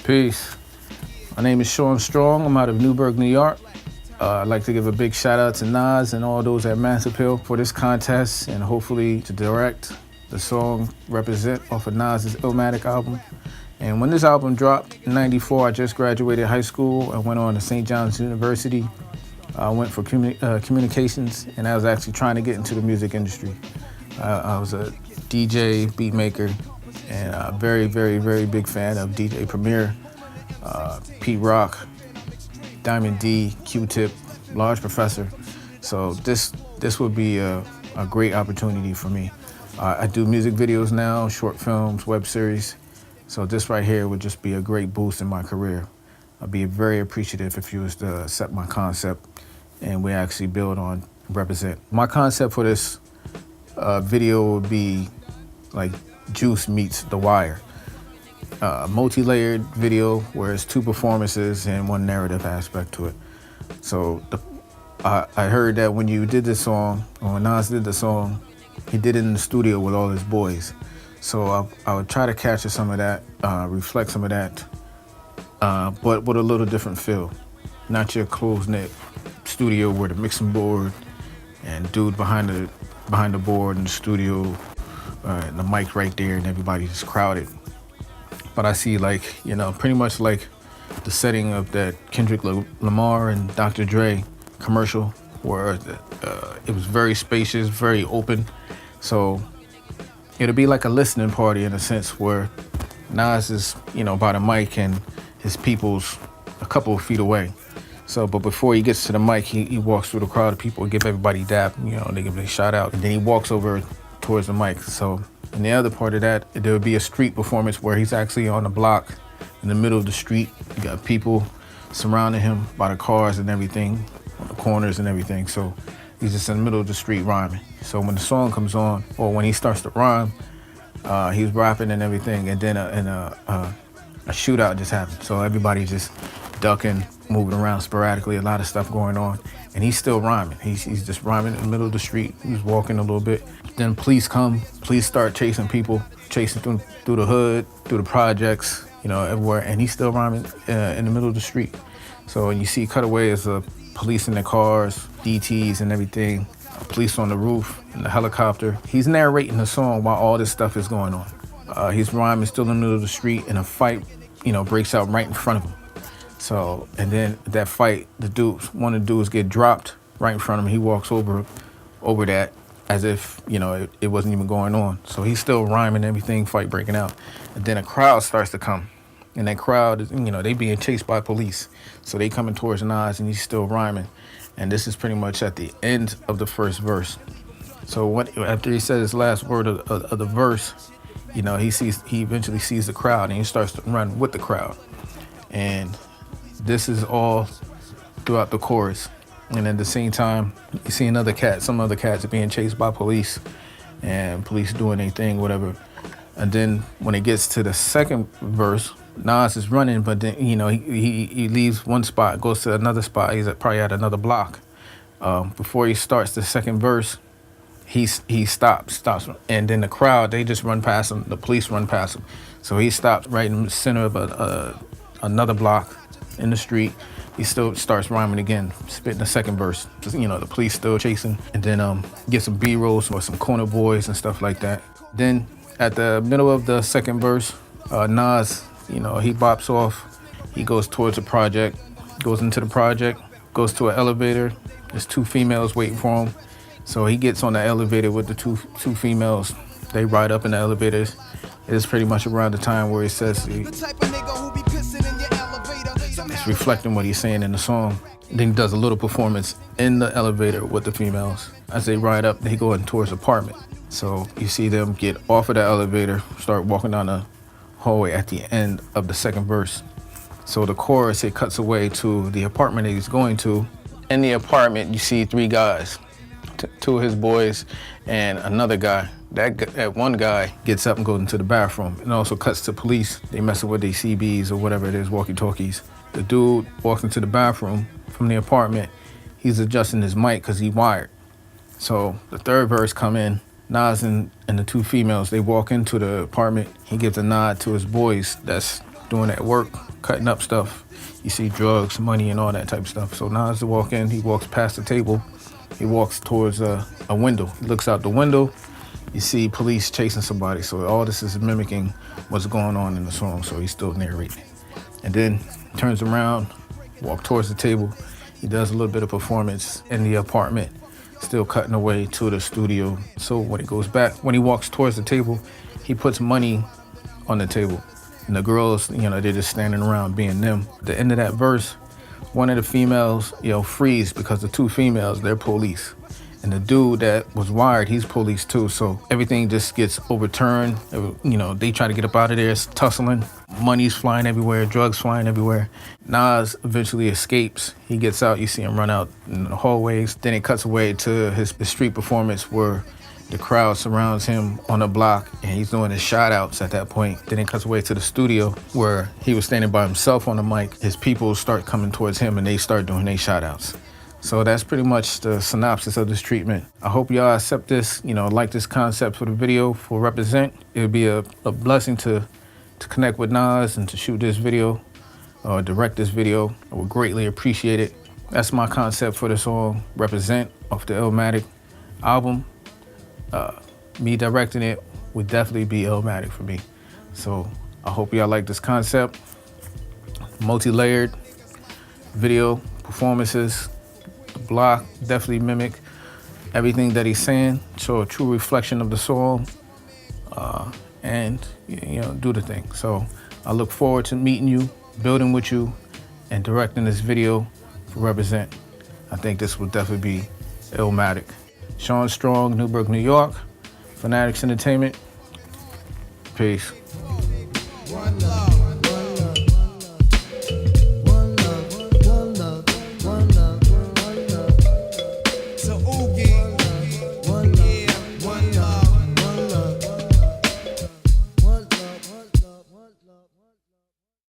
Peace. My name is Sean Strong. I'm out of Newburgh, New York. I'd like to give a big shout out to Nas and all those at Mass Appeal for this contest and hopefully to direct the song Represent off of Nas's Illmatic album. And when this album dropped in '94, I just graduated high school and went on to St. John's University. I went for communications, and I was actually trying to get into the music industry. I was a DJ, beat maker, and a very, very, very big fan of DJ Premier, Pete Rock, Diamond D, Q-Tip, Large Professor. So this would be a great opportunity for me. I do music videos now, short films, web series. So this right here would just be a great boost in my career. I'd be very appreciative if you was to accept my concept and we actually build on Represent. My concept for this video would be like Juice meets The Wire. Multi-layered video where it's two performances and one narrative aspect to it. So I heard that when you did this song, or when Nas did the song, he did it in the studio with all his boys. So I would try to capture some of that, reflect some of that, but with a little different feel. Not your close-knit studio where the mixing board and dude behind the board in the studio, and the mic right there and everybody's just crowded. But I see pretty much like the setting of that Kendrick Lamar and Dr. Dre commercial where it was very spacious, very open. So it'll be like a listening party in a sense where Nas is, by the mic and his people's a couple of feet away. So, but before he gets to the mic, he walks through the crowd of people, give everybody dap, they give a shout out, and then he walks over towards the mic. So, in the other part of that, there would be a street performance where he's actually on the block in the middle of the street. You got people surrounding him by the cars and everything, on the corners and everything. So he's just in the middle of the street rhyming. So when the song comes on, or when he starts to rhyme, he's rapping and everything, and then a shootout just happens. So everybody just ducking, moving around sporadically, a lot of stuff going on. And he's still rhyming. He's just rhyming in the middle of the street. He's walking a little bit. Then police come. Police start chasing people, chasing through the hood, through the projects, everywhere. And he's still rhyming in the middle of the street. So when you see cutaways of police in their cars, DTs and everything, police on the roof, in the helicopter. He's narrating the song while all this stuff is going on. He's rhyming still in the middle of the street, and a fight, breaks out right in front of him. So, and then that fight, one of the dudes get dropped right in front of him. He walks over that as if, it wasn't even going on. So he's still rhyming everything, fight breaking out. And then a crowd starts to come. And that crowd is, they being chased by police. So they coming towards Nas and he's still rhyming. And this is pretty much at the end of the first verse. So after he says his last word of the verse, he eventually sees the crowd and he starts to run with the crowd. And this is all throughout the chorus. And at the same time, you see some other cats are being chased by police and police doing their thing, whatever. And then when it gets to the second verse, Nas is running, but then, he leaves one spot, goes to another spot. He's probably at another block. Before he starts the second verse, he stops. And then the crowd, they just run past him. The police run past him. So he stops right in the center of another block in the street. He still starts rhyming again, spitting the second verse. The police still chasing. And then get some B-rolls or some corner boys and stuff like that. Then at the middle of the second verse, Nas, he bops off. He goes towards the project, goes into the project, goes to an elevator. There's two females waiting for him. So he gets on the elevator with the two females. They ride up in the elevators. It's pretty much around the time where he says it's reflecting what he's saying in the song. Then he does a little performance in the elevator with the females. As they ride up, they go in towards the apartment. So you see them get off of the elevator, start walking down the hallway at the end of the second verse. So the chorus, it cuts away to the apartment that he's going to. In the apartment, you see three guys, two of his boys and another guy. That one guy gets up and goes into the bathroom. And also cuts to police. They messing with their CBs or whatever it is, walkie-talkies. The dude walks into the bathroom from the apartment. He's adjusting his mic because he wired. So the third verse come in. Nas and the two females, they walk into the apartment. He gives a nod to his boys that's doing that work, cutting up stuff. You see drugs, money, and all that type of stuff. So Nas walk in, he walks past the table, he walks towards a window. He looks out the window, you see police chasing somebody. So all this is mimicking what's going on in the song, so he's still narrating. And then turns around, walk towards the table. He does a little bit of performance in the apartment, still cutting away to the studio. So when he goes back, when he walks towards the table, he puts money on the table. And the girls, you know, they're just standing around being them. At the end of that verse, one of the females, you know, freeze because the two females, they're police. And the dude that was wired, he's police too. So everything just gets overturned. You know, they try to get up out of there, it's tussling. Money's flying everywhere, drugs flying everywhere. Nas eventually escapes. He gets out, you see him run out in the hallways. Then it cuts away to his street performance where the crowd surrounds him on a block and he's doing his shout outs at that point. Then it cuts away to the studio where he was standing by himself on the mic. His people start coming towards him and they start doing their shout outs. So that's pretty much the synopsis of this treatment. I hope y'all accept this, you know, like this concept for the video for Represent. It would be a blessing to connect with Nas and to shoot this video or direct this video. I would greatly appreciate it. That's my concept for the song Represent off the Illmatic album. Me directing it would definitely be Illmatic for me. So I hope y'all like this concept. Multi-layered video performances. The block definitely mimic everything that he's saying, show a true reflection of the song, and you know, do the thing. So I look forward to meeting you, building with you, and directing this video for Represent. I think this will definitely be Illmatic. Sean Strong, Newburgh, New York. Phanatiks Entertainment. Peace. One love.